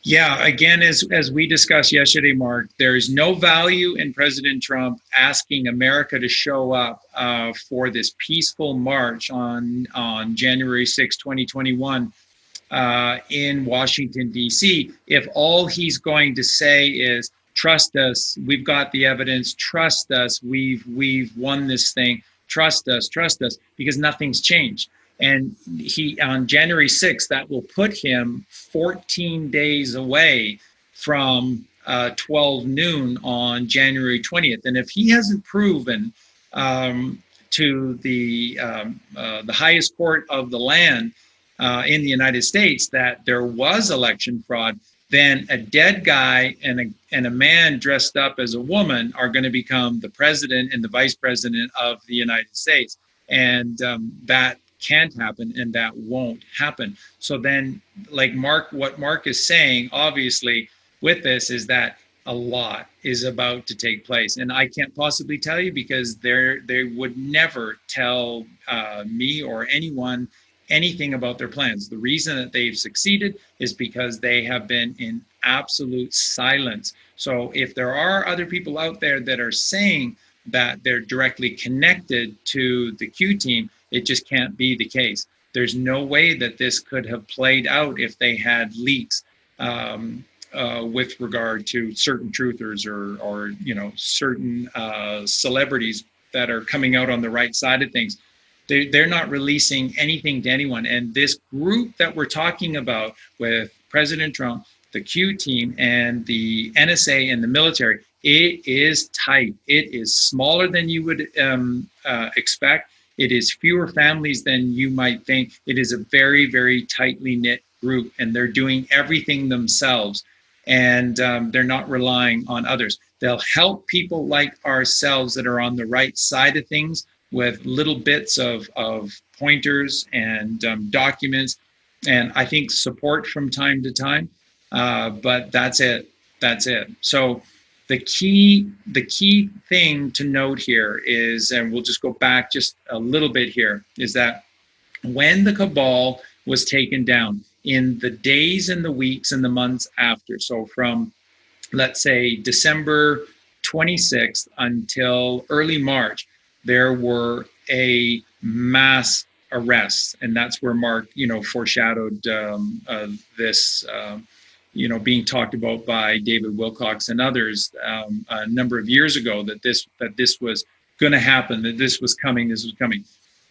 Yeah, again, as we discussed yesterday, Mark, there is no value in President Trump asking America to show up for this peaceful march on January 6, 2021, in Washington, D.C., if all he's going to say is, trust us, we've got the evidence, trust us, we've won this thing, trust us, because nothing's changed. And he, on January 6th, that will put him 14 days away from 12 noon on January 20th. And if he hasn't proven to the highest court of the land in the United States that there was election fraud, then a dead guy and a man dressed up as a woman are going to become the president and the vice president of the United States. And that can't happen, and that won't happen. So then, like what Mark is saying, obviously, with this is that a lot is about to take place. And I can't possibly tell you because they would never tell me or anyone anything about their plans. The reason that they've succeeded is because they have been in absolute silence. So if there are other people out there that are saying that they're directly connected to the Q team, it just can't be the case. There's no way that this could have played out if they had leaks with regard to certain truthers or certain celebrities that are coming out on the right side of things. They're not releasing anything to anyone. And this group that we're talking about with President Trump, the Q team, and the NSA and the military, it is tight. It is smaller than you would expect. It is fewer families than you might think. It is a very, very tightly knit group, and they're doing everything themselves. And they're not relying on others. They'll help people like ourselves that are on the right side of things with little bits of pointers and documents, and I think support from time to time. But that's it. That's it. So the key thing to note here is, and we'll just go back just a little bit here, is that when the cabal was taken down, in the days and the weeks and the months after, so from, let's say, December 26th until early March, there were a mass arrests, and that's where Mark, foreshadowed this, being talked about by David Wilcox and others a number of years ago, that this was going to happen, that this was coming.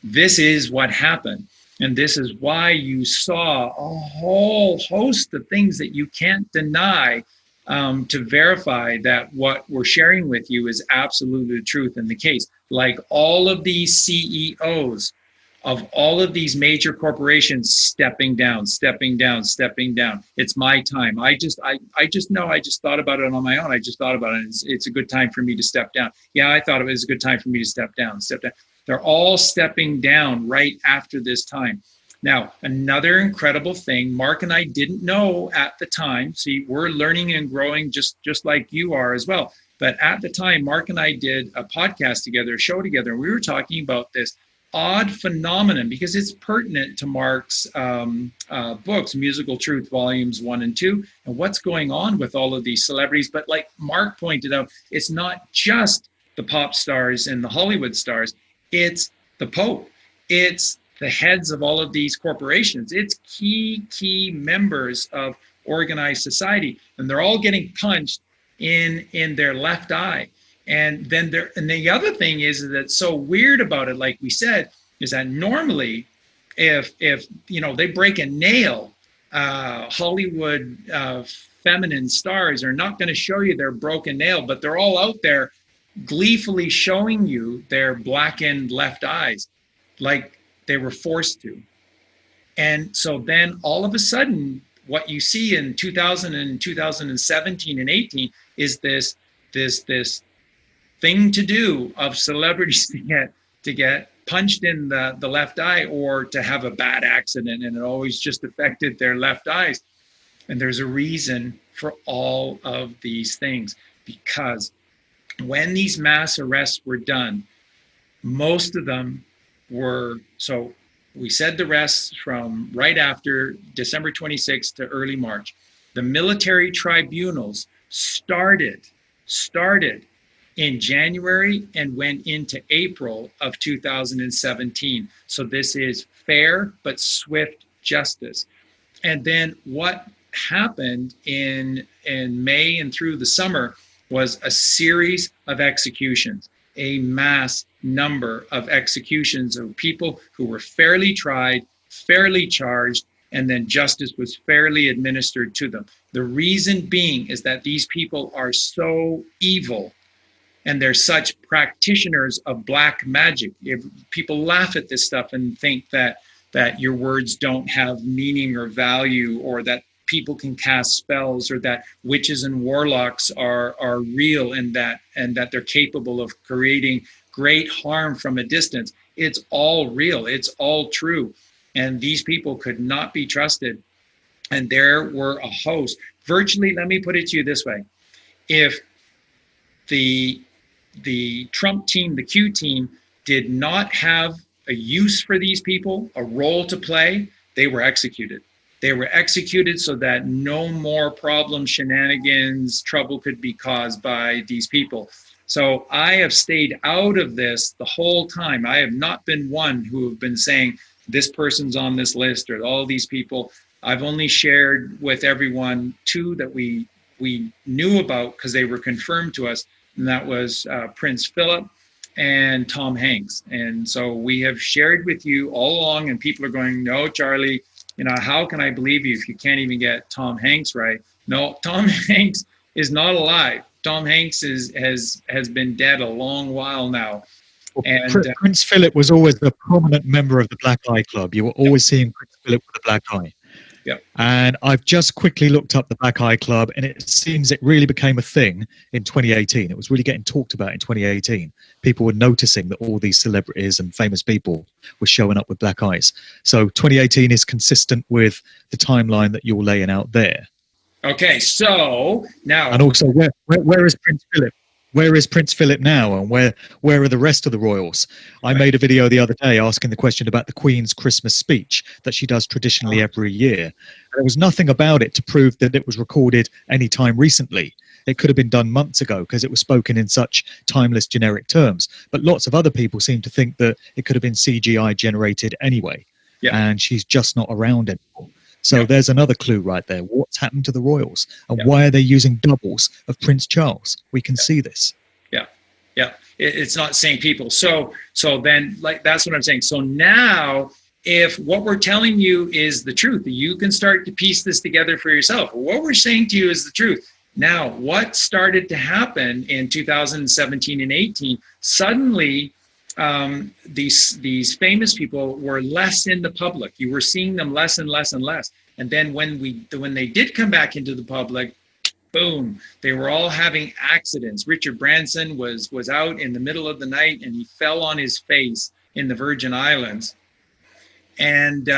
This is what happened, and this is why you saw a whole host of things that you can't deny. To verify that what we're sharing with you is absolutely the truth in the case. Like all of these CEOs of all of these major corporations stepping down. It's my time. I just know, I just thought about it on my own. I just thought about it. It's a good time for me to step down. Yeah, I thought it was a good time for me to step down. They're all stepping down right after this time. Now, another incredible thing, Mark and I didn't know at the time. See, we're learning and growing just like you are as well. But at the time, Mark and I did a podcast together, a show together, and we were talking about this odd phenomenon because it's pertinent to Mark's books, Musical Truth, Volumes 1 and 2, and what's going on with all of these celebrities. But like Mark pointed out, it's not just the pop stars and the Hollywood stars. It's the Pope. It's the heads of all of these corporations. It's key members of organized society, and they're all getting punched in their left eye. And then the other thing is that's so weird about it, like we said, is that normally if they break a nail, Hollywood feminine stars are not going to show you their broken nail, but they're all out there gleefully showing you their blackened left eyes, like they were forced to. And so then all of a sudden, what you see in 2000 and 2017 and 18 is this thing to do of celebrities to get punched in the left eye or to have a bad accident, and it always just affected their left eyes. And there's a reason for all of these things, because when these mass arrests were done, most of them were, so we said the arrests from right after December 26th to early March. The military tribunals started in January and went into April of 2017. So this is fair but swift justice. And then what happened in May and through the summer was a series of executions, a mass number of executions of people who were fairly tried, fairly charged, and then justice was fairly administered to them. The reason being is that these people are so evil and they're such practitioners of black magic. If people laugh at this stuff and think that your words don't have meaning or value, or that people can cast spells, or that witches and warlocks are real, and that they're capable of creating great harm from a distance. It's all real. It's all true. And these people could not be trusted. And there were a host. Virtually, let me put it to you this way. If the Trump team, the Q team, did not have a use for these people, a role to play, they were executed. They were executed so that no more problems, shenanigans, trouble could be caused by these people. So I have stayed out of this the whole time. I have not been one who have been saying this person's on this list or all these people. I've only shared with everyone two that we knew about because they were confirmed to us, and that was Prince Philip and Tom Hanks. And so we have shared with you all along, and people are going, no, Charlie, how can I believe you if you can't even get Tom Hanks right? No, Tom Hanks is not alive. Tom Hanks has been dead a long while now. And Prince Philip was always a prominent member of the Black Eye Club. You were always seeing Prince Philip with a black eye. Yeah. And I've just quickly looked up the Black Eye Club, and it seems it really became a thing in 2018. It was really getting talked about in 2018. People were noticing that all these celebrities and famous people were showing up with black eyes. So 2018 is consistent with the timeline that you're laying out there. Okay, so now... And also, where is Prince Philip? Where is Prince Philip now, and where are the rest of the royals? I made a video the other day asking the question about the Queen's Christmas speech that she does traditionally every year. There was nothing about it to prove that it was recorded any time recently. It could have been done months ago because it was spoken in such timeless, generic terms. But lots of other people seem to think that it could have been CGI generated anyway, and she's just not around anymore. So there's another clue right there. What's happened to the royals, and why are they using doubles of Prince Charles? We can see this. Yeah. It's not same people. So then, like, that's what I'm saying. So now, if what we're telling you is the truth, you can start to piece this together for yourself. What we're saying to you is the truth. Now, what started to happen in 2017 and 18? Suddenly, these famous people were less in the public. You were seeing them less and less and less. And then when they did come back into the public, boom, they were all having accidents. Richard Branson was out in the middle of the night and he fell on his face in the Virgin Islands. And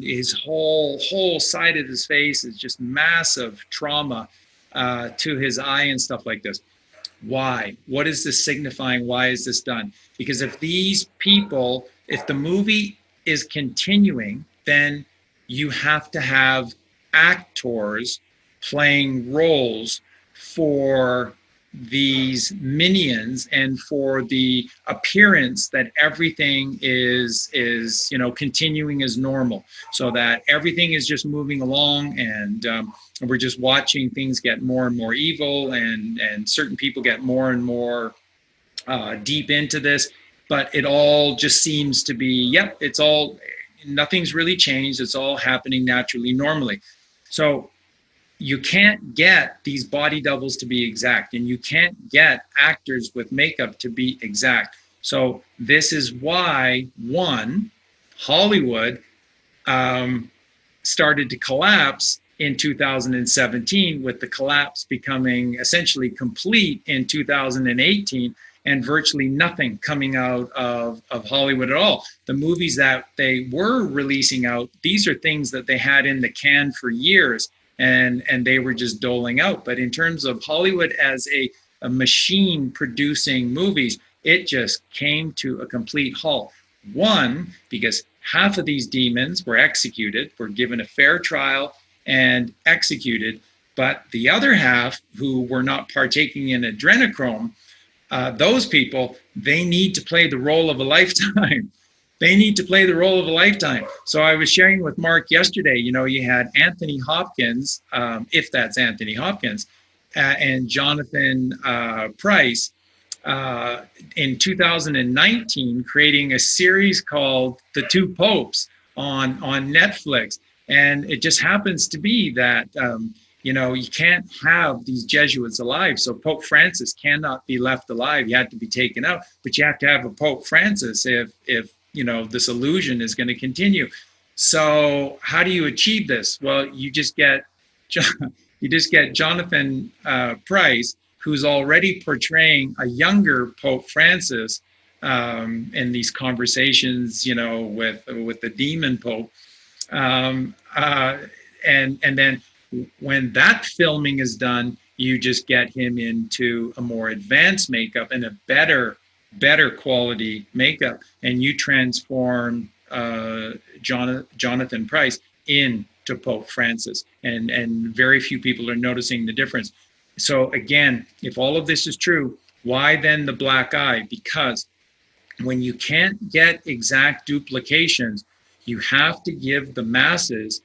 his whole side of his face is just massive trauma to his eye and stuff like this. Why? What is this signifying? Why is this done? Because if the movie is continuing, then you have to have actors playing roles for these minions and for the appearance that everything is continuing as normal, so that everything is just moving along, and we're just watching things get more and more evil, and certain people get more and more deep into this, but it all just seems to be, nothing's really changed. It's all happening naturally, normally. So you can't get these body doubles to be exact, and you can't get actors with makeup to be exact. So this is why, one, Hollywood started to collapse in 2017, with the collapse becoming essentially complete in 2018, and virtually nothing coming out of Hollywood at all. The movies that they were releasing out, these are things that they had in the can for years, and they were just doling out. But in terms of Hollywood as a machine producing movies, it just came to a complete halt. One, because half of these demons were executed, were given a fair trial, and executed. But the other half, who were not partaking in adrenochrome, those people, they need to play the role of a lifetime. They need to play the role of a lifetime. So I was sharing with Mark yesterday, you had Anthony Hopkins, if that's Anthony Hopkins, and Jonathan Price in 2019 creating a series called The Two Popes on Netflix. And it just happens to be that, you can't have these Jesuits alive. So Pope Francis cannot be left alive. He had to be taken out. But you have to have a Pope Francis if this illusion is going to continue. So how do you achieve this? Well, you just get Jonathan Price, who's already portraying a younger Pope Francis in these conversations, with the demon Pope, and then when that filming is done, you just get him into a more advanced makeup and a better quality makeup, and you transform Jonathan Price into Pope Francis, and very few people are noticing the difference. So again, if all of this is true, why then the black eye? Because when you can't get exact duplications, you have to give the masses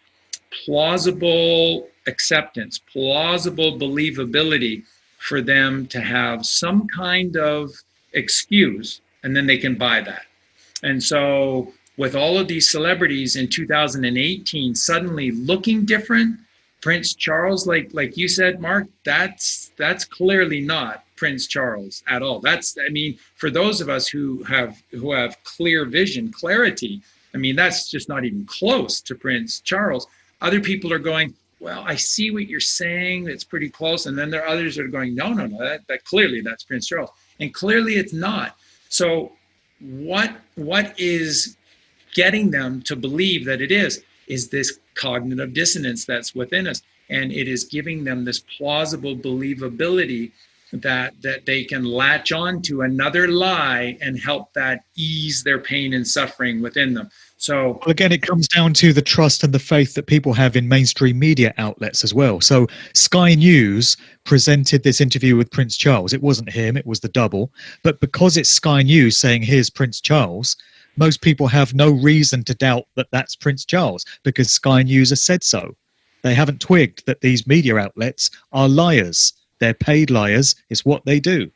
plausible acceptance, plausible believability for them to have some kind of excuse, and then they can buy that. And so with all of these celebrities in 2018 suddenly looking different, Prince Charles, like you said, Mark, that's clearly not Prince Charles at all. For those of us who have clear vision, clarity, that's just not even close to Prince Charles. Other people are going, well, I see what you're saying, it's pretty close. And then there are others that are going, no, that clearly that's Prince Charles. And clearly it's not. So what is getting them to believe that it is this cognitive dissonance that's within us. And it is giving them this plausible believability that they can latch on to another lie and help that ease their pain and suffering within them. So well, again, it comes down to the trust and the faith that people have in mainstream media outlets as well. So Sky News presented this interview with Prince Charles. It wasn't him, it was the double. But because it's Sky News saying, here's Prince Charles, most people have no reason to doubt that that's Prince Charles, because Sky News has said so. They haven't twigged that these media outlets are liars. They're paid liars. It's what they do.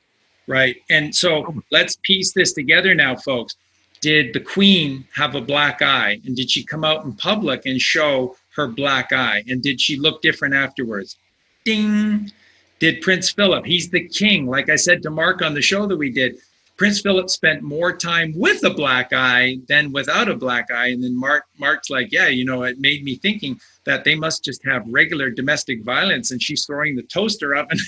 Right. And so let's piece this together now, folks. Did the Queen have a black eye? And did she come out in public and show her black eye? And did she look different afterwards? Ding. Did Prince Philip, he's the king, like I said to Mark on the show that we did, Prince Philip spent more time with a black eye than without a black eye. And then Mark's like, yeah, it made me thinking that they must just have regular domestic violence. And she's throwing the toaster up and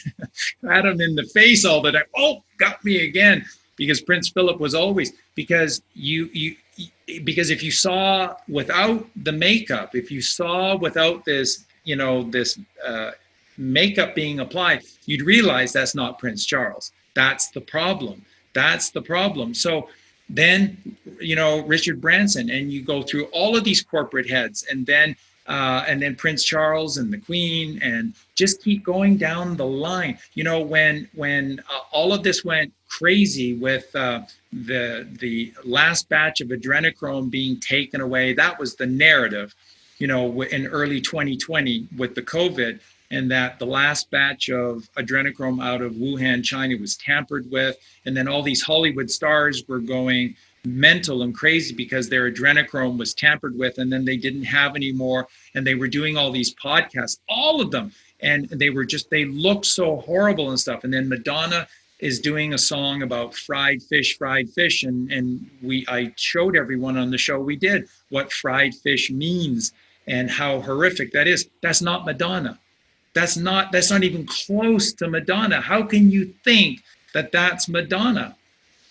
at him in the face all the time. Oh, got me again. Because Prince Philip was always, because if you saw without the makeup, if you saw without this, this makeup being applied, you'd realize that's not Prince Charles. That's the problem. That's the problem. So then, Richard Branson, and you go through all of these corporate heads, and then Prince Charles and the Queen, and just keep going down the line. When all of this went crazy with the last batch of adrenochrome being taken away, that was the narrative, in early 2020 with the COVID. And that the last batch of adrenochrome out of Wuhan, China was tampered with. And then all these Hollywood stars were going mental and crazy because their adrenochrome was tampered with, and then they didn't have any more. And they were doing all these podcasts, all of them. And they looked so horrible and stuff. And then Madonna is doing a song about fried fish. And I showed everyone on the show we did what fried fish means and how horrific that is. That's not Madonna. That's not even close to Madonna. How can you think that that's Madonna?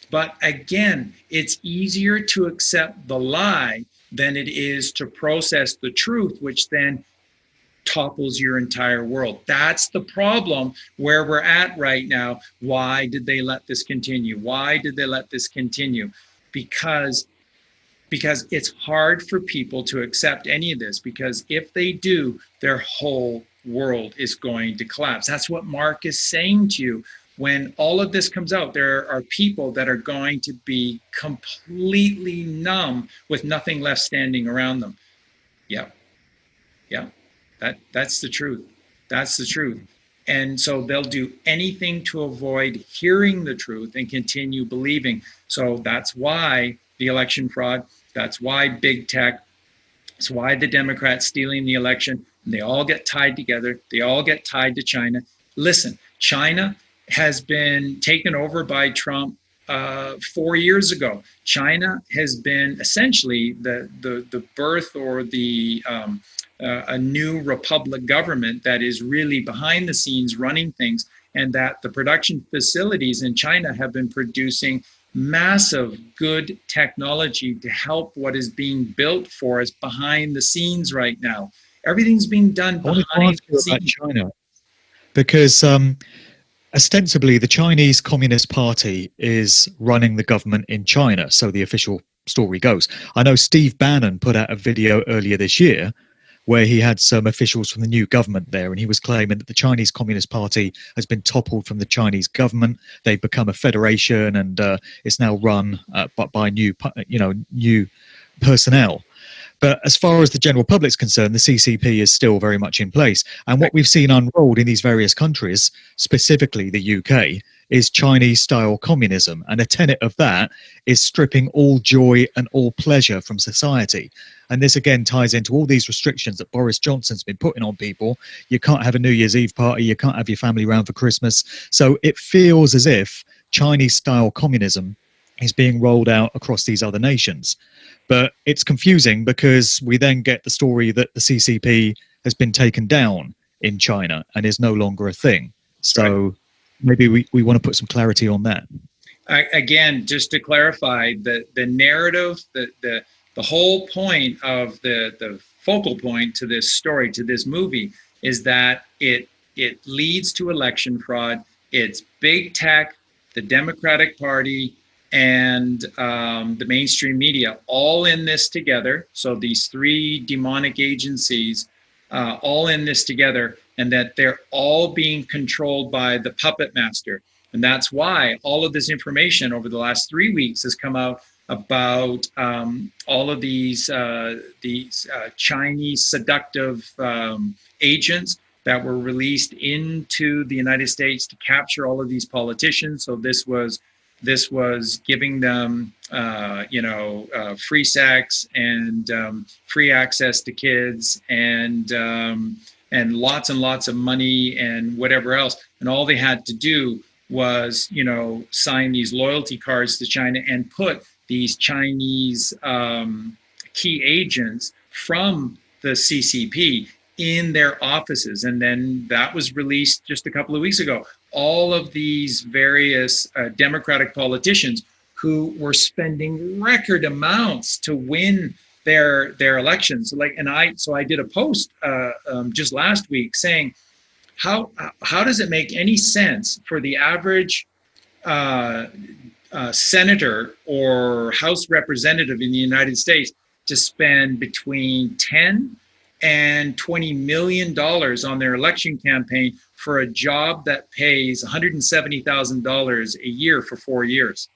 But again, it's easier to accept the lie than it is to process the truth, which then topples your entire world. That's the problem where we're at right now. Why did they let this continue? Why did they let this continue? Because because it's hard for people to accept any of this, because if they do, their whole world is going to collapse. That's what Mark is saying to you. When all of this comes out, there are people that are going to be completely numb with nothing left standing around them. Yeah, yeah, that's the truth. That's the truth. And so they'll do anything to avoid hearing the truth and continue believing. So that's why the election fraud, that's why big tech, that's why the Democrats stealing the election, and they all get tied together. They all get tied to China. Listen, China has been taken over by Trump 4 years ago. China has been essentially the birth, or a new republic government that is really behind the scenes running things, and that the production facilities in China have been producing massive good technology to help what is being built for us behind the scenes right now. Everything's being done behind the scenes. About China, because ostensibly the Chinese Communist Party is running the government in China, so the official story goes. I know Steve Bannon put out a video earlier this year where he had some officials from the new government there, and he was claiming that the Chinese Communist Party has been toppled from the Chinese government. They've become a federation, and it's now run by new personnel. But as far as the general public's concerned, the CCP is still very much in place. And what we've seen unrolled in these various countries, specifically the UK, is Chinese-style communism. And a tenet of that is stripping all joy and all pleasure from society. And this, again, ties into all these restrictions that Boris Johnson's been putting on people. You can't have a New Year's Eve party. You can't have your family around for Christmas. So it feels as if Chinese-style communism is being rolled out across these other nations. But it's confusing because we then get the story that the CCP has been taken down in China and is no longer a thing. So maybe we want to put some clarity on that. Again, just to clarify, the narrative, the whole point of the focal point to this story, to this movie, is that it leads to election fraud. It's big tech, the Democratic Party, and the mainstream media all in this together. So these three demonic agencies all in this together, and that they're all being controlled by the puppet master. And that's why all of this information over the last 3 weeks has come out about all of these Chinese seductive agents that were released into the United States to capture all of these politicians. So this was giving them, free sex and free access to kids and lots and lots of money and whatever else. And all they had to do was, sign these loyalty cards to China and put these Chinese key agents from the CCP in their offices. And then that was released just a couple of weeks ago. All of these various Democratic politicians who were spending record amounts to win their elections. So I did a post just last week saying, how does it make any sense for the average senator or House representative in the United States to spend between 10 and $20 million on their election campaign for a job that pays $170,000 a year for 4 years?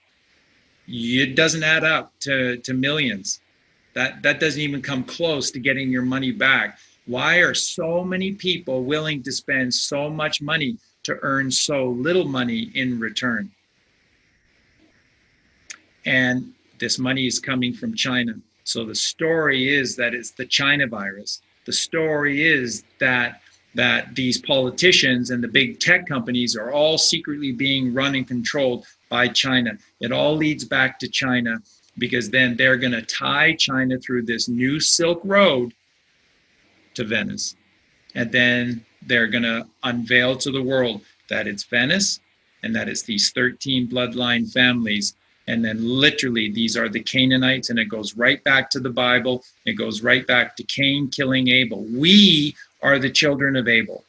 It doesn't add up to millions. That doesn't even come close to getting your money back. Why are so many people willing to spend so much money to earn so little money in return? And this money is coming from China. So the story is that it's the China virus. The story is that these politicians and the big tech companies are all secretly being run and controlled by China. It all leads back to China, because then they're going to tie China through this new Silk Road to Venice. And then they're going to unveil to the world that it's Venice and that it's these 13 bloodline families. And then literally these are the Canaanites, and it goes right back to the Bible. It goes right back to Cain killing Abel. We are the children of Abel.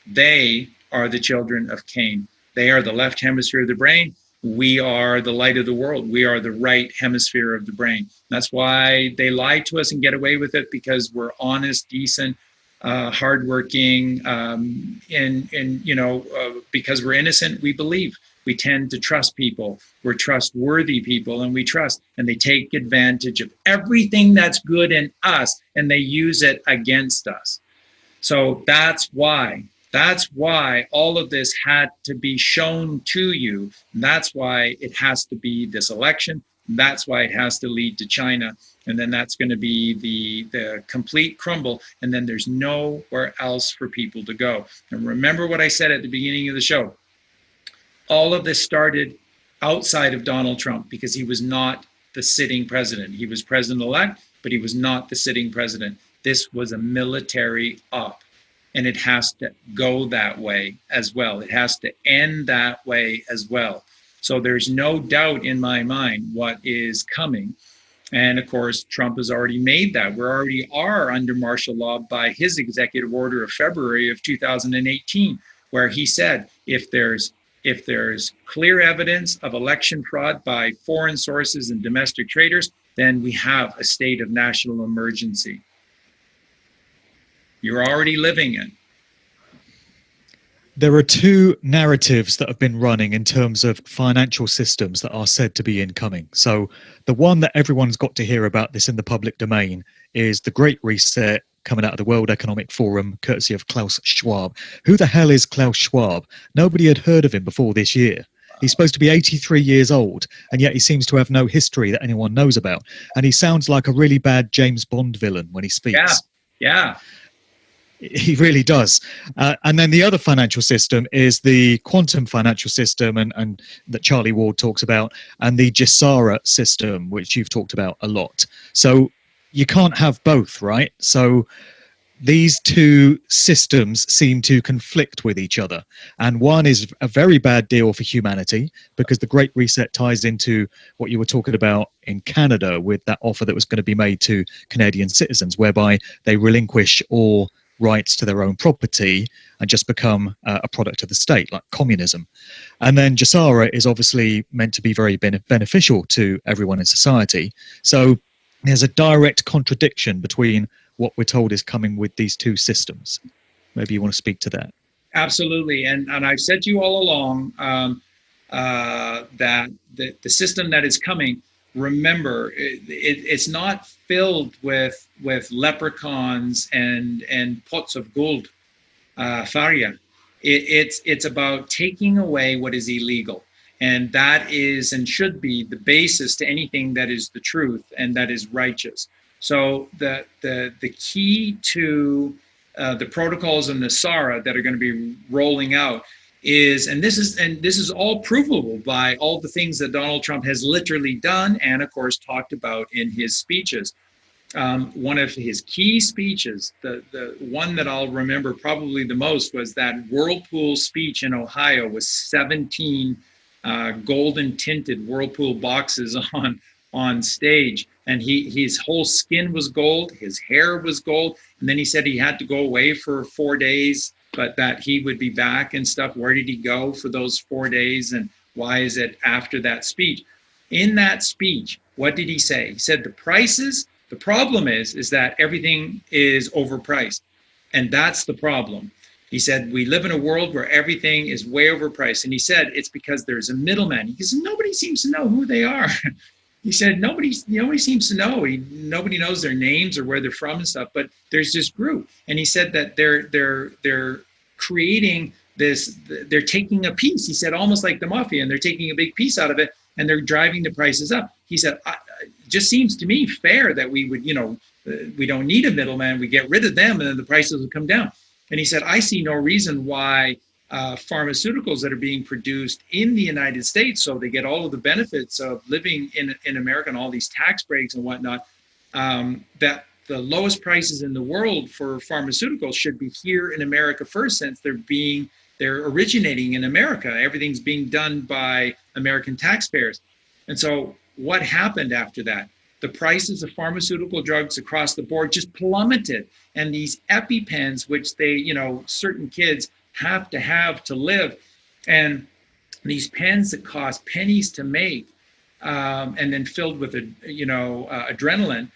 They are the children of Cain. They are the left hemisphere of the brain. we are the light of the world. We are the right hemisphere of the brain. That's why they lie to us and get away with it, because we're honest, decent, hardworking, because we're innocent, we believe. We tend to trust people. We're trustworthy people, and we trust. And they take advantage of everything that's good in us, and they use it against us. So that's why all of this had to be shown to you. And that's why it has to be this election. That's why it has to lead to China. And then that's going to be the complete crumble. And then there's nowhere else for people to go. And remember what I said at the beginning of the show. All of this started outside of Donald Trump, because he was not the sitting president. He was president-elect, but he was not the sitting president. This was a military op. And it has to go that way as well. It has to end that way as well. So there's no doubt in my mind what is coming. And of course, Trump has already made that. We already are under martial law by his executive order of February of 2018, where he said, if there's clear evidence of election fraud by foreign sources and domestic traders, then we have a state of national emergency. You're already living in. There are two narratives that have been running in terms of financial systems that are said to be incoming. So the one that everyone's got to hear about this in the public domain is the Great Reset coming out of the World Economic Forum, courtesy of Klaus Schwab. Who the hell is Klaus Schwab? Nobody had heard of him before this year. He's supposed to be 83 years old, and yet he seems to have no history that anyone knows about. And he sounds like a really bad James Bond villain when he speaks. Yeah. He really does. And then the other financial system is the quantum financial system, and that Charlie Ward talks about, and the GESARA system, which you've talked about a lot. So you can't have both, right? So these two systems seem to conflict with each other. And one is a very bad deal for humanity, because the Great Reset ties into what you were talking about in Canada with that offer that was going to be made to Canadian citizens, whereby they relinquish all rights to their own property and just become a product of the state, like communism. And then GESARA is obviously meant to be very beneficial to everyone in society. So there's a direct contradiction between what we're told is coming with these two systems. Maybe you want to speak to that. Absolutely. And I've said to you all along that the system that is coming, remember, it's not filled with leprechauns and pots of gold, faria. It's about taking away what is illegal. And that is and should be the basis to anything that is the truth and that is righteous. So the key to the protocols in the SARA that are going to be rolling out is, and this is all provable by all the things that Donald Trump has literally done and, of course, talked about in his speeches. One of his key speeches, the one that I'll remember probably the most, was that Whirlpool speech in Ohio with 17 golden tinted Whirlpool boxes on stage. And his whole skin was gold, his hair was gold. And then he said he had to go away for 4 days, but that he would be back and stuff. Where did he go for those 4 days? And why is it after that speech? In that speech, what did he say? He said the problem is that everything is overpriced. And that's the problem. He said, we live in a world where everything is way overpriced. And he said, it's because there's a middleman. He says, nobody seems to know who they are. He said, nobody seems to know. Nobody knows their names or where they're from and stuff, but there's this group. And he said that they're creating this, they're taking a piece. He said, almost like the mafia, and they're taking a big piece out of it and they're driving the prices up. He said, it just seems to me fair that we would, we don't need a middleman. We get rid of them and then the prices will come down. And he said, I see no reason why pharmaceuticals that are being produced in the United States, so they get all of the benefits of living in America and all these tax breaks and whatnot, that the lowest prices in the world for pharmaceuticals should be here in America first, since they're originating in America. Everything's being done by American taxpayers. And so what happened after that? The prices of pharmaceutical drugs across the board just plummeted. And these EpiPens, which they, certain kids have to live. And these pens that cost pennies to make, and then filled with adrenaline,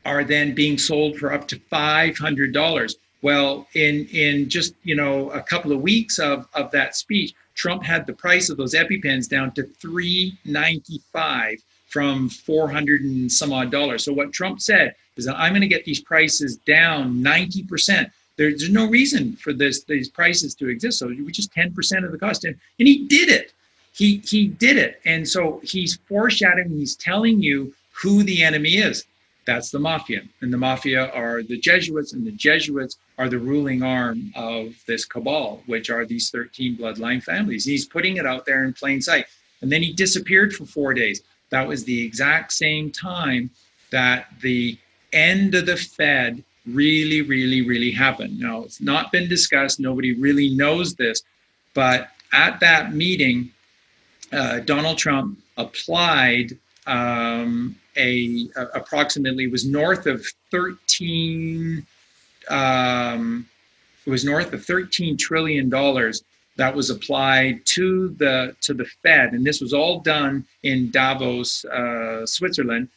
are then being sold for up to $500. Well, in just a couple of weeks of that speech, Trump had the price of those EpiPens down to $395 from 400 and some odd dollars. So what Trump said is that I'm going to get these prices down 90%. There's no reason for these prices to exist. So which is 10% of the cost. And he did it. He did it. And so he's foreshadowing, he's telling you who the enemy is. That's the mafia. And the mafia are the Jesuits, and the Jesuits are the ruling arm of this cabal, which are these 13 bloodline families. He's putting it out there in plain sight. And then he disappeared for 4 days. That was the exact same time that the end of the Fed really, really, really happened. Now, it's not been discussed. Nobody really knows this. But at that meeting, Donald Trump applied approximately was north of 13 $13 trillion that was applied to the Fed, and this was all done in Davos, Switzerland.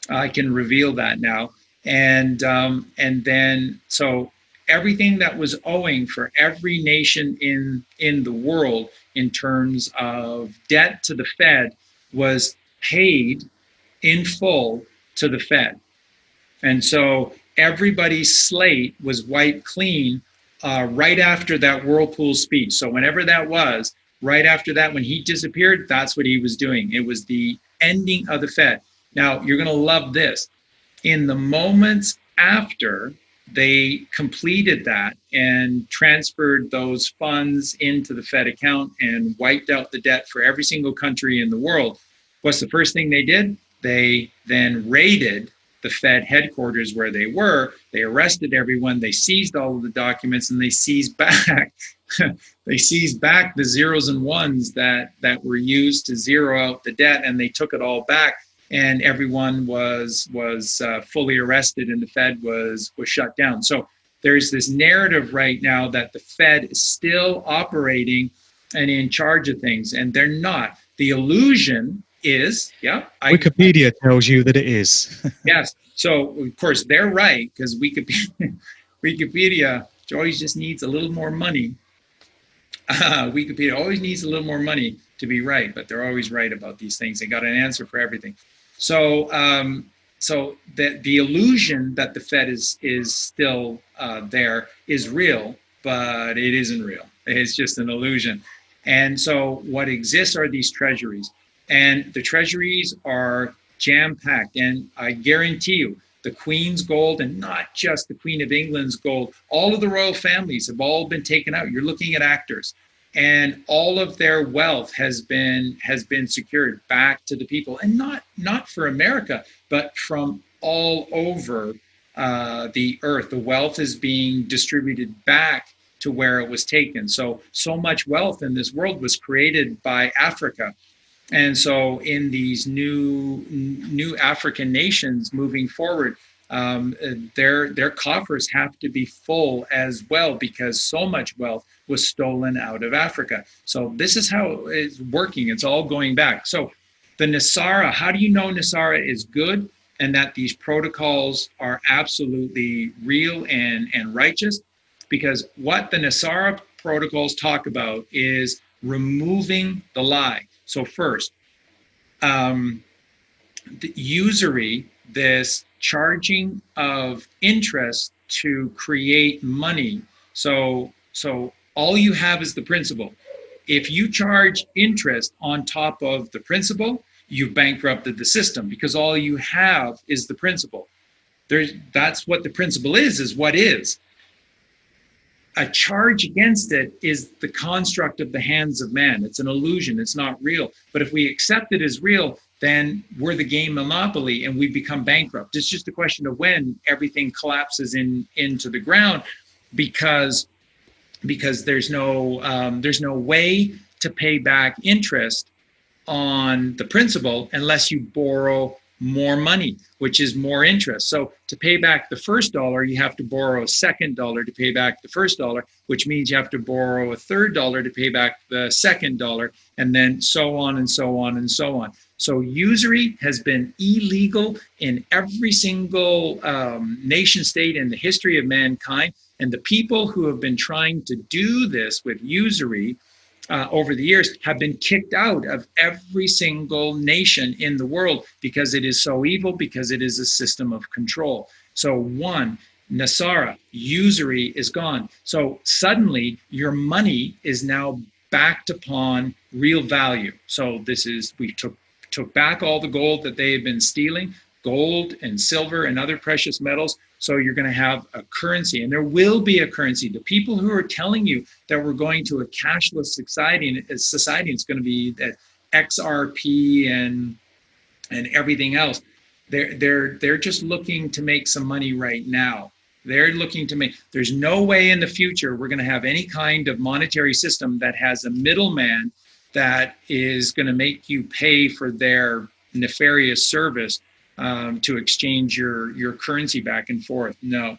I can reveal that now, and then so everything that was owing for every nation in the world in terms of debt to the Fed was paid in full to the Fed. And so everybody's slate was wiped clean right after that Whirlpool speech. So whenever that was, right after that, when he disappeared, that's what he was doing. It was the ending of the Fed. Now, you're going to love this. In the moments after they completed that and transferred those funds into the Fed account and wiped out the debt for every single country in the world, what's the first thing they did? They then raided the Fed headquarters where they were. They arrested everyone. They seized all of the documents, and they seized back the zeros and ones that were used to zero out the debt, and they took it all back. And everyone was fully arrested, and the Fed was shut down. So there's this narrative right now that the Fed is still operating and in charge of things, and they're not. The illusion is, Wikipedia tells you that it is. Yes. So, of course, they're right, because Wikipedia always just needs a little more money. Wikipedia always needs a little more money to be right, but they're always right about these things. They got an answer for everything. So, so the illusion that the Fed is still there is real, but it isn't real. It's just an illusion. And so what exists are these treasuries. And the treasuries are jam-packed. And I guarantee you, the Queen's gold, and not just the Queen of England's gold, all of the royal families have all been taken out. You're looking at actors. And all of their wealth has been secured back to the people. And not for America, but from all over the earth. The wealth is being distributed back to where it was taken. So much wealth in this world was created by Africa. And so in these new African nations moving forward, their coffers have to be full as well, because so much wealth was stolen out of Africa. So this is how it's working. It's all going back. So the Nasara, how do you know Nasara is good and that these protocols are absolutely real and righteous? Because what the Nasara protocols talk about is removing the lie. So first, the usury, this charging of interest to create money. So all you have is the principal. If you charge interest on top of the principal, you've bankrupted the system, because all you have is the principal. That's what the principal is what is. A charge against it is the construct of the hands of man. It's an illusion. It's not real. But if we accept it as real, then we're the game monopoly and we become bankrupt. It's just a question of when everything collapses into the ground, because there's no way to pay back interest on the principal unless you borrow more money, which is more interest. So to pay back the first dollar, you have to borrow a second dollar to pay back the first dollar, which means you have to borrow a third dollar to pay back the second dollar, and then so on and so on and so on. So usury has been illegal in every single nation state in the history of mankind. And the people who have been trying to do this with usury over the years have been kicked out of every single nation in the world because it is so evil, because it is a system of control. So one, Nasara, usury is gone. So suddenly your money is now backed upon real value. So this is, we took back all the gold that they had been stealing, gold and silver and other precious metals. So you're going to have a currency, and there will be a currency. The people who are telling you that we're going to a cashless society, and it's going to be that XRP and everything else, they're just looking to make some money right now. They're looking to make, there's no way in the future we're going to have any kind of monetary system that has a middleman that is going to make you pay for their nefarious service to exchange your currency back and forth. No.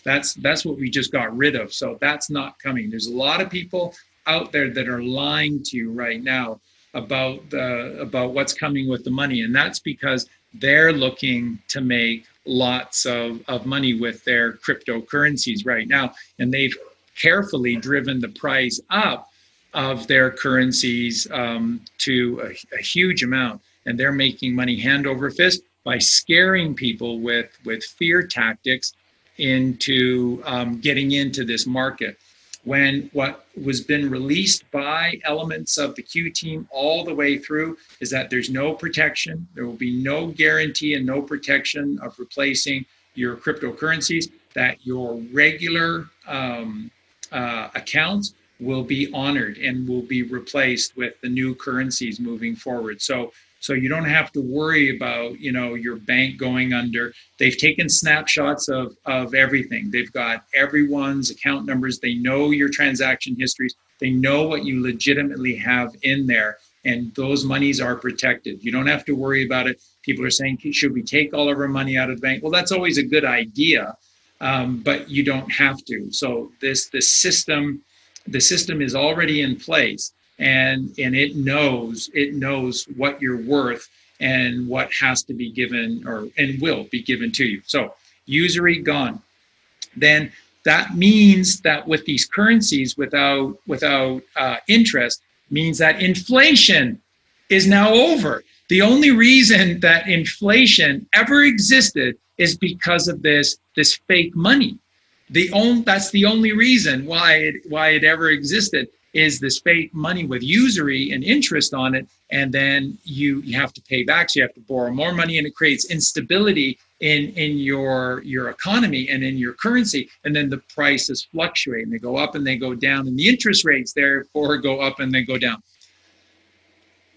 That's what we just got rid of. So that's not coming. There's a lot of people out there that are lying to you right now about what's coming with the money, and that's because they're looking to make lots of money with their cryptocurrencies right now, and they've carefully driven the price up of their currencies to a huge amount. And they're making money hand over fist by scaring people with fear tactics into getting into this market. When what was been released by elements of the Q team all the way through is that there's no protection, there will be no guarantee and no protection of replacing your cryptocurrencies, that your regular accounts will be honored and will be replaced with the new currencies moving forward. So you don't have to worry about, your bank going under. They've taken snapshots of everything. They've got everyone's account numbers. They know your transaction histories. They know what you legitimately have in there. And those monies are protected. You don't have to worry about it. People are saying, should we take all of our money out of the bank? Well, that's always a good idea, but you don't have to. So the system is already in place. And it knows what you're worth and what has to be given and will be given to you. So usury gone. Then that means that with these currencies without interest means that inflation is now over. The only reason that inflation ever existed is because of this fake money. That's the only reason why it ever existed, is this fake money with usury and interest on it, and then you have to pay back, so you have to borrow more money, and it creates instability in your economy and in your currency, and then the prices fluctuate, and they go up and they go down, and the interest rates therefore go up and they go down.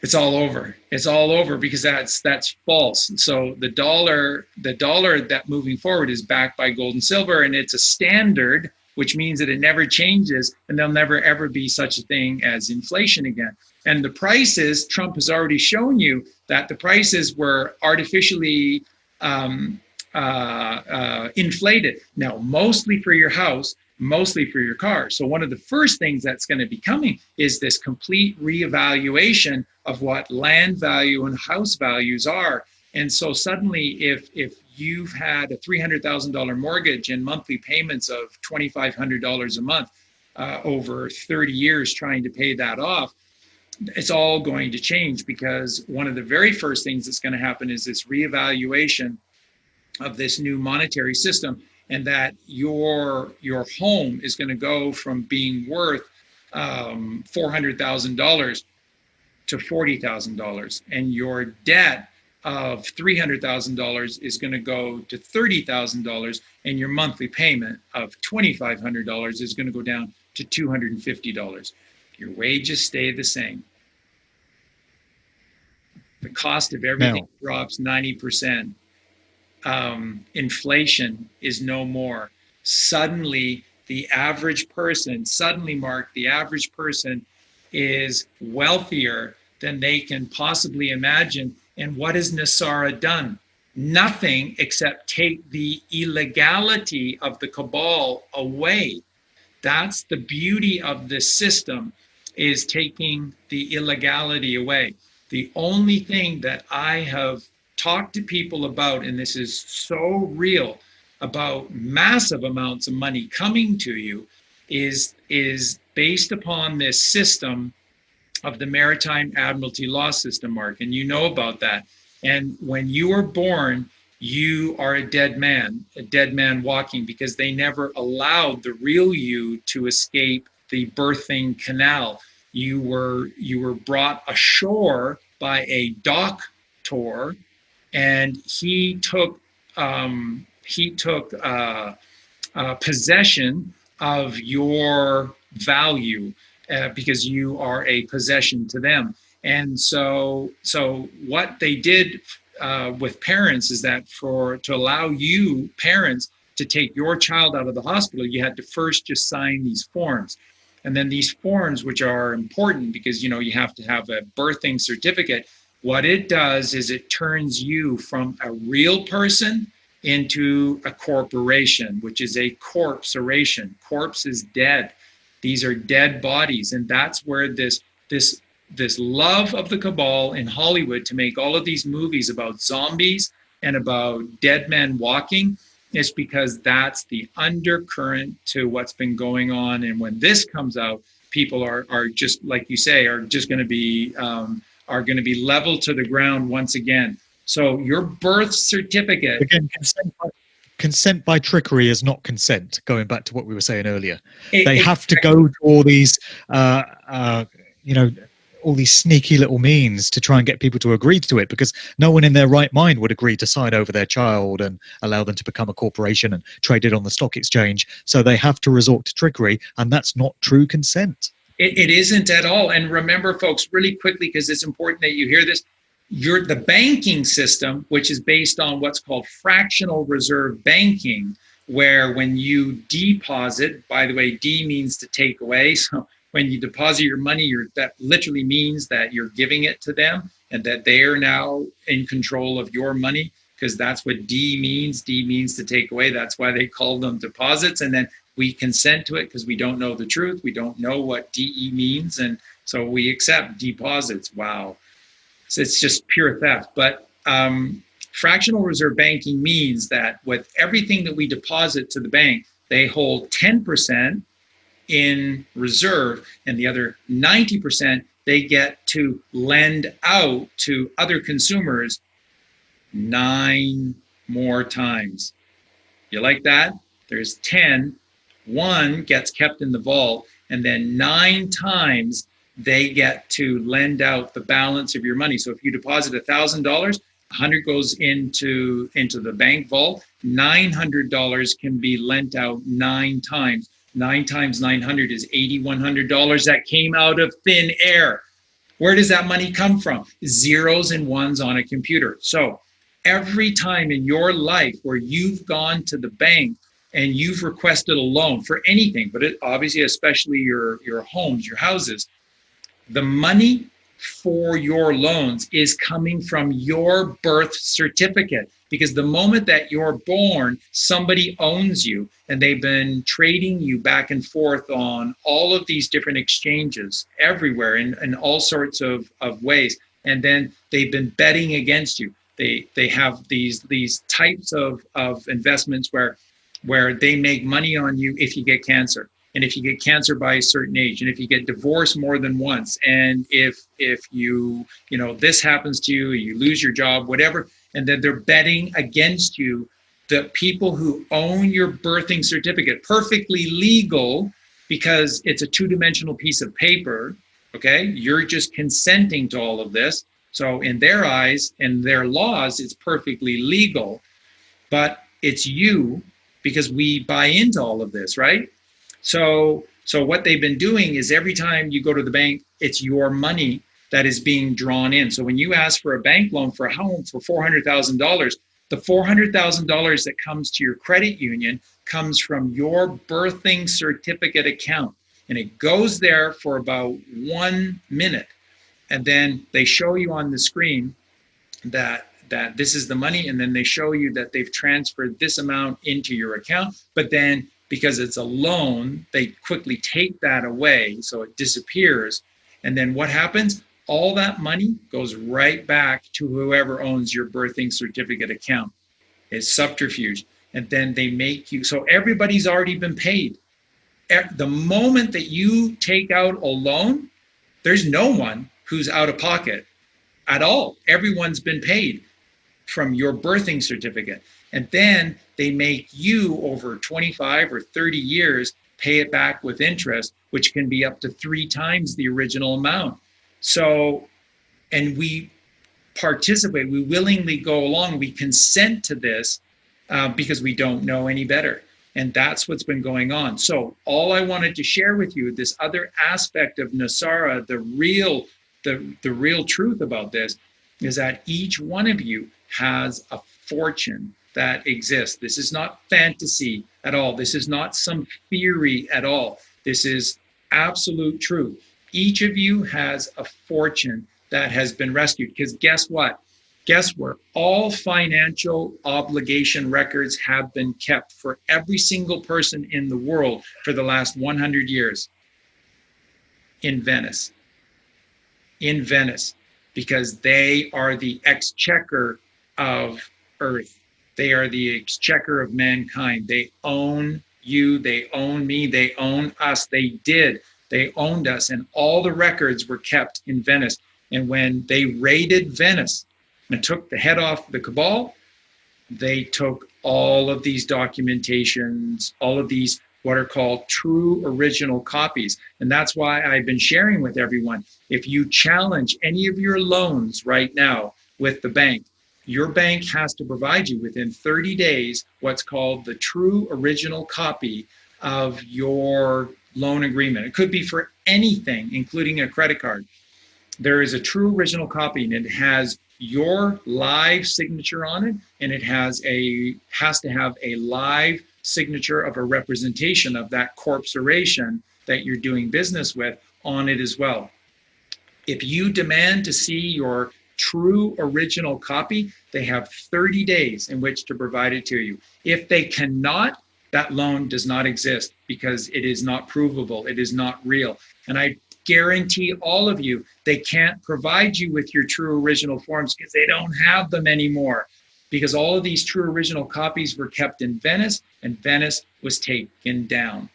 It's all over. It's all over because that's false. So the dollar that moving forward is backed by gold and silver, and it's a standard, which means that it never changes, and there'll never ever be such a thing as inflation again. And the prices, Trump has already shown you that the prices were artificially inflated. Now, mostly for your house, mostly for your car. So one of the first things that's going to be coming is this complete reevaluation of what land value and house values are. And so suddenly, if you've had a $300,000 mortgage and monthly payments of $2,500 a month over 30 years trying to pay that off, it's all going to change, because one of the very first things that's going to happen is this reevaluation of this new monetary system, and that your home is going to go from being worth $400,000 to $40,000, and your debt of $300,000 is going to go to $30,000, and your monthly payment of $2,500 is going to go down to $250. Your wages stay the same. The cost of everything drops 90%. Inflation is no more. Suddenly, the average person, Mark, the average person is wealthier than they can possibly imagine. And what has Nasara done? Nothing except take the illegality of the cabal away. That's the beauty of this system, is taking the illegality away. The only thing that I have talked to people about, and this is so real, about massive amounts of money coming to you, is based upon this system of the Maritime Admiralty Law System, Mark, and you know about that. And when you are born, you are a dead man walking, because they never allowed the real you to escape the birthing canal. You were brought ashore by a doctor, and he took possession of your value, because you are a possession to them. And so what they did with parents is that to allow you parents to take your child out of the hospital, you had to first just sign these forms. And then these forms, which are important because you have to have a birthing certificate, what it does is it turns you from a real person into a corporation, which is a corpsoration. Corpse is dead. These are dead bodies. And that's where this love of the cabal in Hollywood to make all of these movies about zombies and about dead men walking is because that's the undercurrent to what's been going on. And when this comes out, people are just, like you say, are going to be leveled to the ground once again. So your birth certificate. Again, consent by trickery is not consent, going back to what we were saying earlier. They have to go to all these, all these sneaky little means to try and get people to agree to it, because no one in their right mind would agree to sign over their child and allow them to become a corporation and trade it on the stock exchange. So they have to resort to trickery, and that's not true consent. It isn't at all. And remember, folks, really quickly, because it's important that you hear this, the banking system, which is based on what's called fractional reserve banking, where when you deposit, by the way, D means to take away. So when you deposit your money, that literally means that you're giving it to them and that they are now in control of your money, because that's what D means. D means to take away. That's why they call them deposits. And then we consent to it because we don't know the truth. We don't know what DE means. And so we accept deposits. Wow. So it's just pure theft. But fractional reserve banking means that with everything that we deposit to the bank, they hold 10% in reserve, and the other 90% they get to lend out to other consumers 9 more times. You like that? There's 10, 1 gets kept in the vault, and then 9 times they get to lend out the balance of your money. So if you deposit $1,000, 100 goes into the bank vault. $900 can be lent out 9 times. 9 times 900 is $8,100 that came out of thin air. Where does that money come from? Zeros and ones on a computer. So every time in your life where you've gone to the bank and you've requested a loan for anything, but obviously especially your homes, your houses, the money for your loans is coming from your birth certificate, because the moment that you're born, somebody owns you, and they've been trading you back and forth on all of these different exchanges everywhere in all sorts of ways. And then they've been betting against you. They have these types of investments where they make money on you if you get cancer. And if you get cancer by a certain age, and if you get divorced more than once, and if you this happens to you, you lose your job, whatever, and then they're betting against you, the people who own your birthing certificate, perfectly legal because it's a 2-dimensional piece of paper, okay? You're just consenting to all of this. So in their eyes and their laws, it's perfectly legal, but it's you, because we buy into all of this, right? So what they've been doing is every time you go to the bank, it's your money that is being drawn in. So when you ask for a bank loan for a home for $400,000, the $400,000 that comes to your credit union comes from your birthing certificate account. And it goes there for about 1 minute. And then they show you on the screen that this is the money, and then they show you that they've transferred this amount into your account, but then because it's a loan, they quickly take that away, so it disappears. And then what happens? All that money goes right back to whoever owns your birthing certificate account. It's subterfuge. And then they make you, so everybody's already been paid. The moment that you take out a loan, there's no one who's out of pocket at all. Everyone's been paid from your birthing certificate. And then they make you over 25 or 30 years pay it back with interest, which can be up to 3 times the original amount. So, and we participate, we willingly go along, we consent to this because we don't know any better. And that's what's been going on. So all I wanted to share with you, this other aspect of NESARA, the real truth about this, is that each one of you has a fortune that exists. This is not fantasy at all. This is not some theory at all. This is absolute truth. Each of you has a fortune that has been rescued. Because guess what? Guess where all financial obligation records have been kept for every single person in the world for the last 100 years? In Venice. In Venice. Because they are the exchequer of Earth. They are the exchequer of mankind. They own you, they own me, they own us. They did. They owned us, and all the records were kept in Venice. And when they raided Venice and took the head off the cabal, they took all of these documentations, all of these what are called true original copies. And that's why I've been sharing with everyone, if you challenge any of your loans right now with the bank, your bank has to provide you within 30 days what's called the true original copy of your loan agreement. It could be for anything, including a credit card. There is a true original copy, and it has your live signature on it, and it has to have a live signature of a representation of that corporation that you're doing business with on it as well. If you demand to see your true original copy, they have 30 days in which to provide it to you. If they cannot, that loan does not exist because it is not provable. It is not real. And I guarantee all of you, they can't provide you with your true original forms because they don't have them anymore. Because all of these true original copies were kept in Venice, and Venice was taken down.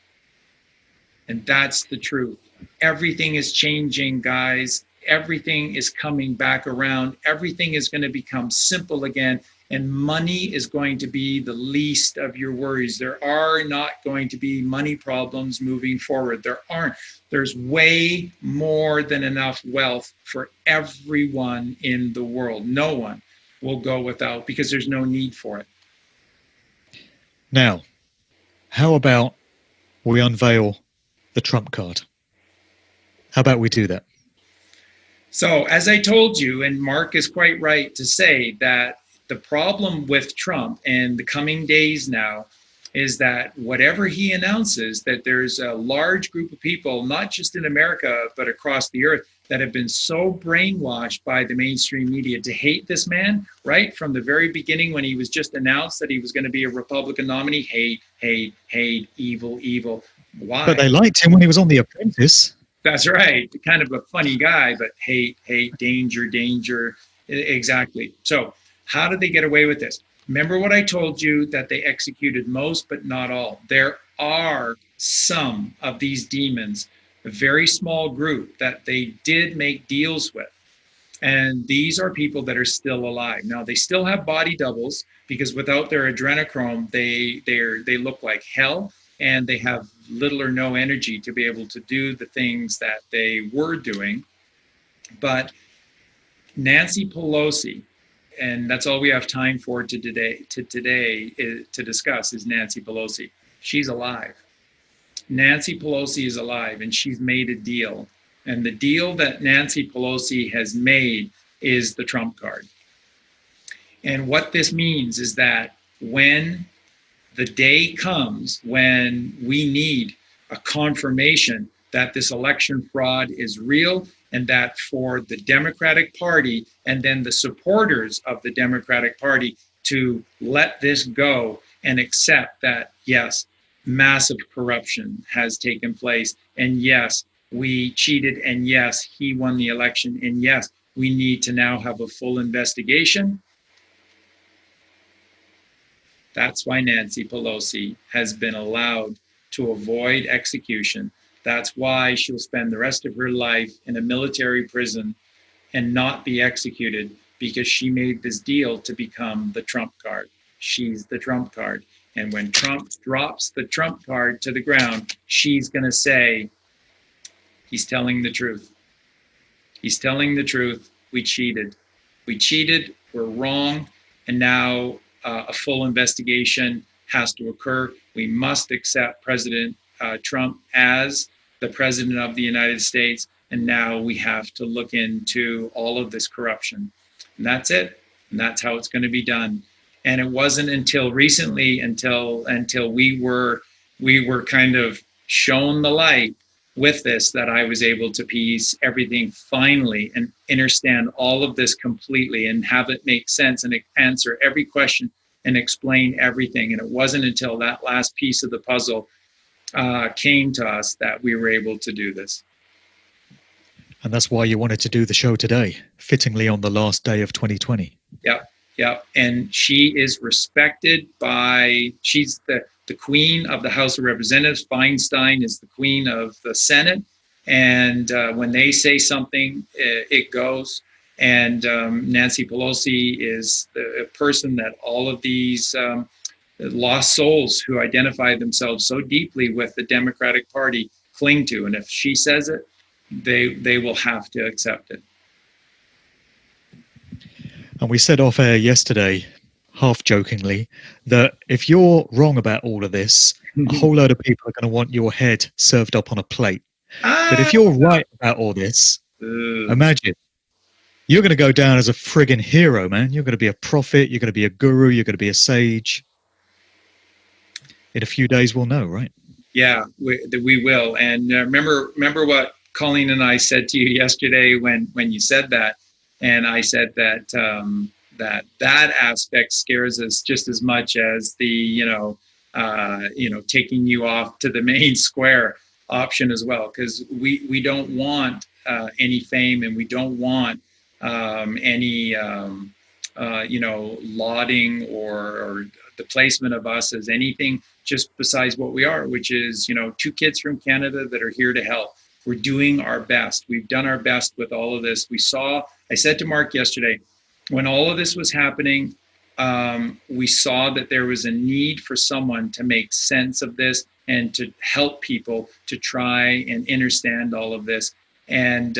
And that's the truth. Everything is changing, guys. Everything is coming back around. Everything is going to become simple again. And money is going to be the least of your worries. There are not going to be money problems moving forward. There aren't. There's way more than enough wealth for everyone in the world. No one will go without because there's no need for it. Now, how about we unveil the Trump card? How about we do that? So, as I told you, and Mark is quite right to say that the problem with Trump and the coming days now is that whatever he announces, that there's a large group of people, not just in America, but across the earth, that have been so brainwashed by the mainstream media to hate this man, right? From the very beginning when he was just announced that he was going to be a Republican nominee, hate, hate, hate, evil, evil. Why? But they liked him when he was on The Apprentice. That's right. Kind of a funny guy, but hate, hate, danger, danger. Exactly. So how did they get away with this? Remember what I told you, that they executed most, but not all. There are some of these demons, a very small group that they did make deals with. And these are people that are still alive. Now, they still have body doubles because without their adrenochrome, they look like hell. And they have little or no energy to be able to do the things that they were doing. But Nancy Pelosi, and that's all we have time for today to discuss is Nancy Pelosi. She's alive. Nancy Pelosi is alive, and she's made a deal. And the deal that Nancy Pelosi has made is the Trump card. And what this means is that when the day comes when we need a confirmation that this election fraud is real and that for the Democratic Party and then the supporters of the Democratic Party to let this go and accept that, yes, massive corruption has taken place, and yes, we cheated, and yes, he won the election, and yes, we need to now have a full investigation. That's why Nancy Pelosi has been allowed to avoid execution. That's why she'll spend the rest of her life in a military prison and not be executed, because she made this deal to become the Trump card. She's the Trump card. And when Trump drops the Trump card to the ground, she's going to say, he's telling the truth. He's telling the truth. We cheated. We cheated. We're wrong. And now a full investigation has to occur. We must accept President Trump as the President of the United States. And now we have to look into all of this corruption. And that's it. And that's how it's going to be done. And it wasn't until recently, until we were kind of shown the light with this, that I was able to piece everything finally and understand all of this completely and have it make sense and answer every question and explain everything. And it wasn't until that last piece of the puzzle came to us that we were able to do this. And that's why you wanted to do the show today, fittingly on the last day of 2020. Yeah. And she is respected by, she's the queen of the House of Representatives. Feinstein is the queen of the Senate. And when they say something, it goes. And Nancy Pelosi is the person that all of these lost souls who identify themselves so deeply with the Democratic Party cling to. And if she says it, they will have to accept it. And we said off air yesterday, half jokingly, that if you're wrong about all of this, a whole load of people are going to want your head served up on a plate. But if you're right about all this, imagine, you're going to go down as a friggin' hero, man. You're going to be a prophet, you're going to be a guru, you're going to be a sage. In a few days, we'll know, right? Yeah, we will. And remember what Colleen and I said to you yesterday when you said that. And I said that that aspect scares us just as much as the taking you off to the main square option as well, because we don't want any fame, and we don't want any lauding or the placement of us as anything just besides what we are, which is two kids from Canada that are here to help. We're doing our best. We've done our best with all of this. I said to Mark yesterday, when all of this was happening, we saw that there was a need for someone to make sense of this and to help people to try and understand all of this. And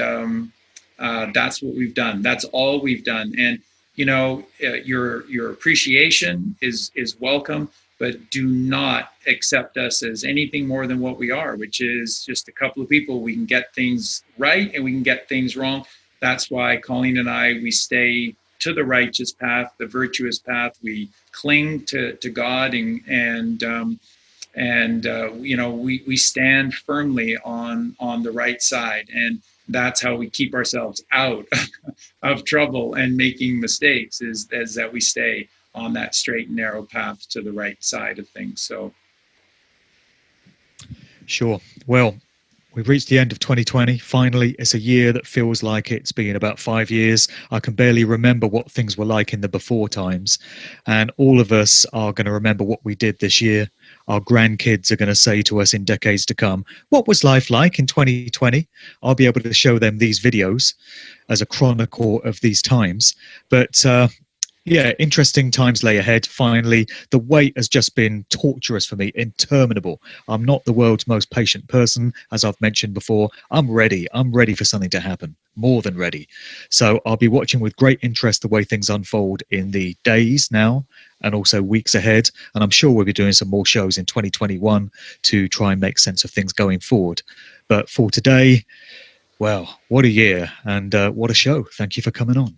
that's what we've done. That's all we've done. And, your appreciation is welcome, but do not accept us as anything more than what we are, which is just a couple of people. We can get things right and we can get things wrong. That's why Colleen and I, we stay to the righteous path, the virtuous path. We cling to God and we stand firmly on the right side. And that's how we keep ourselves out of trouble and making mistakes, is that we stay on that straight and narrow path to the right side of things. So, sure. Well, we've reached the end of 2020. Finally, it's a year that feels like it's been about 5 years. I can barely remember what things were like in the before times. And all of us are going to remember what we did this year. Our grandkids are going to say to us in decades to come, what was life like in 2020? I'll be able to show them these videos as a chronicle of these times. But yeah, interesting times lay ahead. Finally, the wait has just been torturous for me, interminable. I'm not the world's most patient person, as I've mentioned before. I'm ready. I'm ready for something to happen, more than ready. So I'll be watching with great interest the way things unfold in the days now and also weeks ahead. And I'm sure we'll be doing some more shows in 2021 to try and make sense of things going forward. But for today, well, what a year and what a show. Thank you for coming on.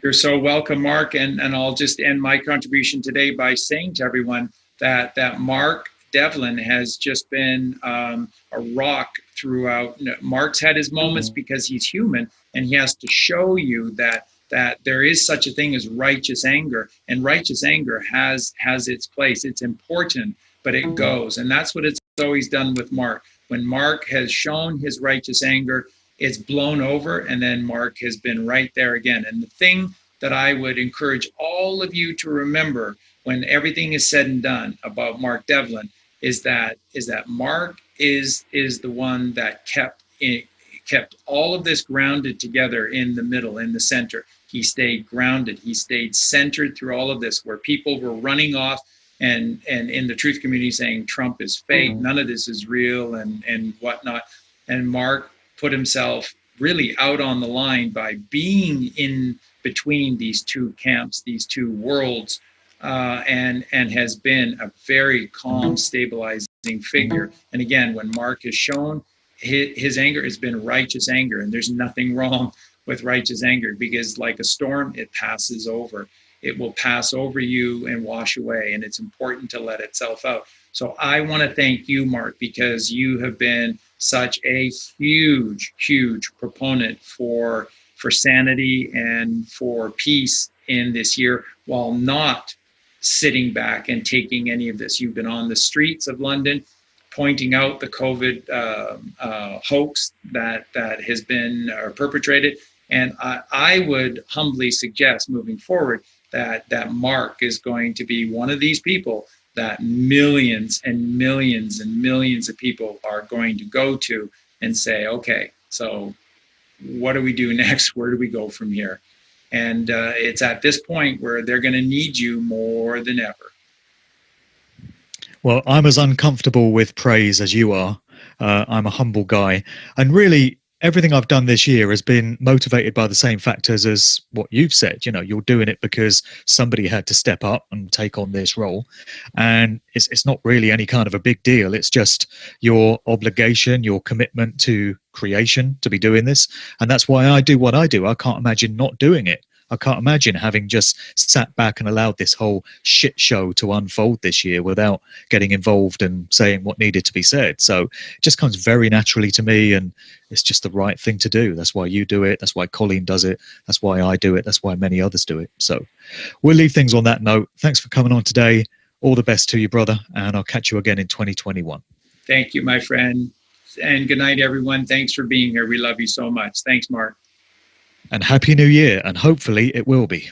You're so welcome, Mark. And I'll just end my contribution today by saying to everyone that Mark Devlin has just been a rock through throughout. Mark's had his moments because he's human, and he has to show you that there is such a thing as righteous anger, and righteous anger has its place. It's important, but it goes. And that's what it's always done with Mark. When Mark has shown his righteous anger, it's blown over, and then Mark has been right there again. And the thing that I would encourage all of you to remember when everything is said and done about Mark Devlin is that Mark is the one that kept all of this grounded together in the middle, in the center. He stayed grounded. He stayed centered through all of this, where people were running off and in the truth community saying Trump is fake, none of this is real, and whatnot. And Mark put himself really out on the line by being in between these two camps, these two worlds, and has been a very calm, stabilizing figure. And again, when Mark has shown his anger has been righteous anger, and there's nothing wrong with righteous anger, because like a storm, it passes over. It will pass over you and wash away, and it's important to let itself out. So I want to thank you, Mark, because you have been such a huge, huge proponent for sanity and for peace in this year, while not sitting back and taking any of this. You've been on the streets of London pointing out the COVID hoax that has been perpetrated. And I would humbly suggest moving forward that Mark is going to be one of these people that millions and millions and millions of people are going to go to and say, okay, so what do we do next? Where do we go from here? And it's at this point where they're going to need you more than ever. Well, I'm as uncomfortable with praise as you are. I'm a humble guy. And really, everything I've done this year has been motivated by the same factors as what you've said. You know, you're doing it because somebody had to step up and take on this role. And it's not really any kind of a big deal. It's just your obligation, your commitment to creation to be doing this. And that's why I do what I do. I can't imagine not doing it. I can't imagine having just sat back and allowed this whole shit show to unfold this year without getting involved and saying what needed to be said. So it just comes very naturally to me, and it's just the right thing to do. That's why you do it. That's why Colleen does it. That's why I do it. That's why many others do it. So we'll leave things on that note. Thanks for coming on today. All the best to you, brother, and I'll catch you again in 2021. Thank you, my friend. And good night, everyone. Thanks for being here. We love you so much. Thanks, Mark. And Happy New Year, and hopefully it will be.